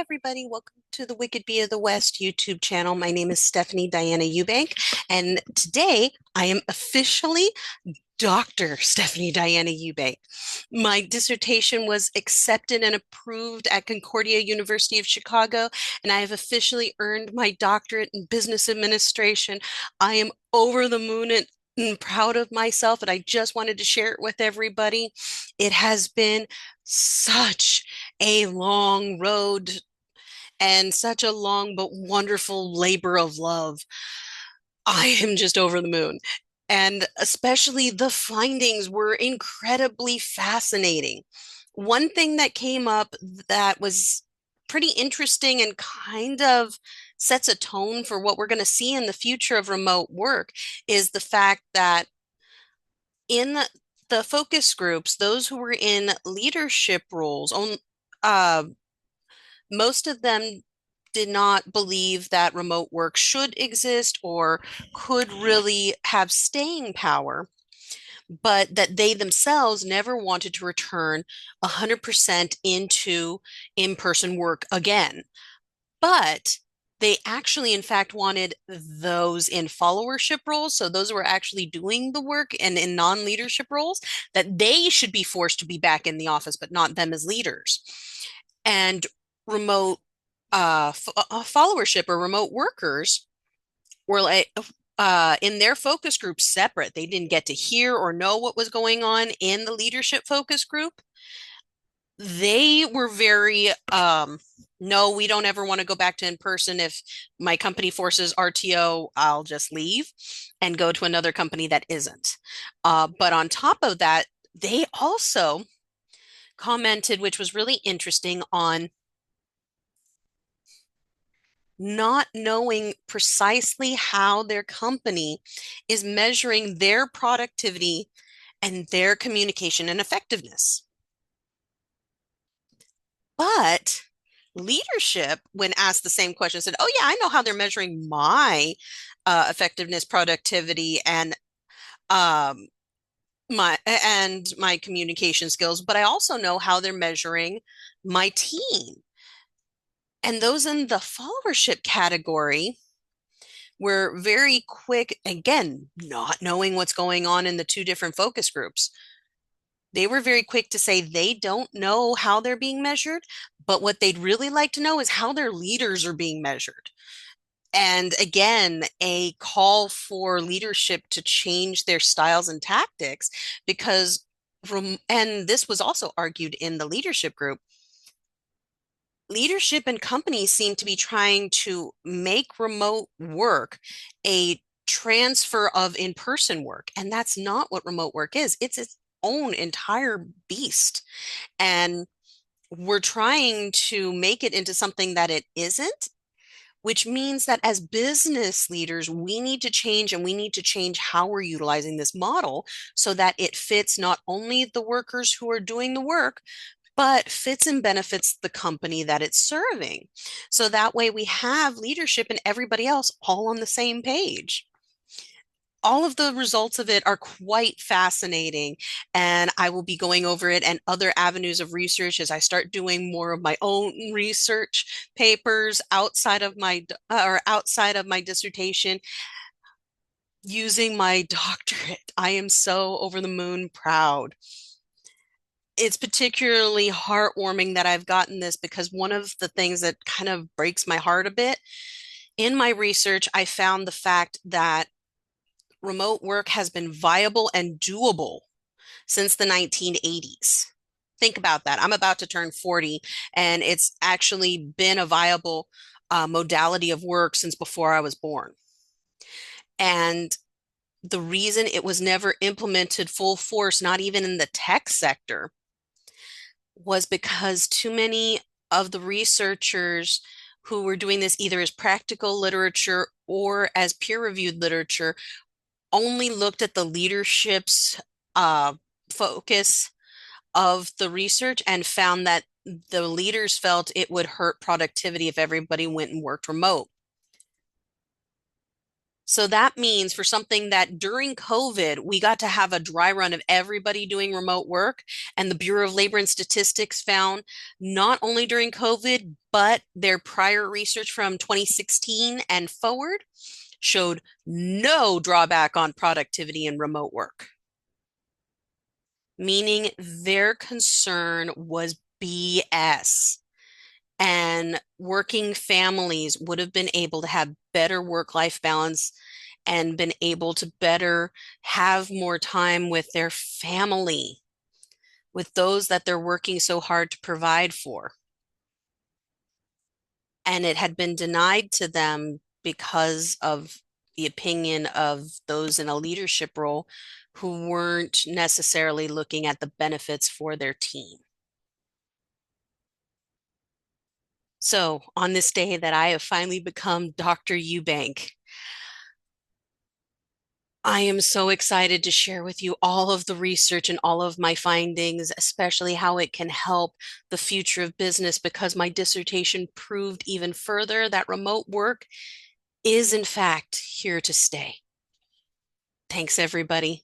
everybody. Welcome to the Wicked Bee of the West YouTube channel. My name is Stephanie Diana Eubank, and today I am officially Dr. Stephanie Diana Eubank. My dissertation was accepted and approved at Concordia University of Chicago, and I have officially earned my doctorate in business administration. I am over the moon and proud of myself, and I just wanted to share it with everybody. It has been such a long road and such a long but wonderful labor of love. I am just over the moon. And especially the findings were incredibly fascinating. One thing that came up that was pretty interesting and kind of sets a tone for what we're going to see in the future of remote work is the fact that in the focus groups, those who were in leadership roles, uh, most of them did not believe that remote work should exist or could really have staying power, but that they themselves never wanted to return 100% into in-person work again. But they actually, in fact, wanted those in followership roles. So those who were actually doing the work and in non-leadership roles, that they should be forced to be back in the office, but not them as leaders. And remote followership or remote workers were like in their focus group separate. They didn't get to hear or know what was going on in the leadership focus group. They were very no, we don't ever want to go back to in person. If my company forces RTO, I'll just leave and go to another company that isn't. But on top of that, they also commented, which was really interesting, on not knowing precisely how their company is measuring their productivity and their communication and effectiveness. But leadership, when asked the same question, said, "Oh, yeah, I know how they're measuring my effectiveness, productivity, and um, my communication skills, but I also know how they're measuring my team." And those in the followership category were very quick, again, not knowing what's going on in the two different focus groups. They were very quick to say they don't know how they're being measured, but what they'd really like to know is how their leaders are being measured. And again, a call for leadership to change their styles and tactics because and this was also argued in the leadership group, leadership and companies seem to be trying to make remote work a transfer of in-person work. And that's not what remote work is. It's its own entire beast. And we're trying to make it into something that it isn't, which means that as business leaders, we need to change and we need to change how we're utilizing this model so that it fits not only the workers who are doing the work, but fits and benefits the company that it's serving. So that way we have leadership and everybody else all on the same page. All of the results of it are quite fascinating, and I will be going over it and other avenues of research as I start doing more of my own research papers outside of my dissertation using my doctorate. I am so over the moon proud. It's particularly heartwarming that I've gotten this because one of the things that kind of breaks my heart a bit in my research, I found the fact that remote work has been viable and doable since the 1980s. Think about that. I'm about to turn 40, and it's actually been a viable modality of work since before I was born. And the reason it was never implemented full force, not even in the tech sector, was because too many of the researchers who were doing this either as practical literature or as peer-reviewed literature only looked at the leadership's focus of the research and found that the leaders felt it would hurt productivity if everybody went and worked remote. So that means for something that during COVID, we got to have a dry run of everybody doing remote work. And the Bureau of Labor and Statistics found not only during COVID, but their prior research from 2016 and forward showed no drawback on productivity in remote work, meaning their concern was BS. And working families would have been able to have better work-life balance and been able to better have more time with their family, with those that they're working so hard to provide for. And it had been denied to them because of the opinion of those in a leadership role who weren't necessarily looking at the benefits for their team. So, on this day that I have finally become Dr. Eubank, I am so excited to share with you all of the research and all of my findings, especially how it can help the future of business, because my dissertation proved even further that remote work is, in fact, here to stay. Thanks, everybody.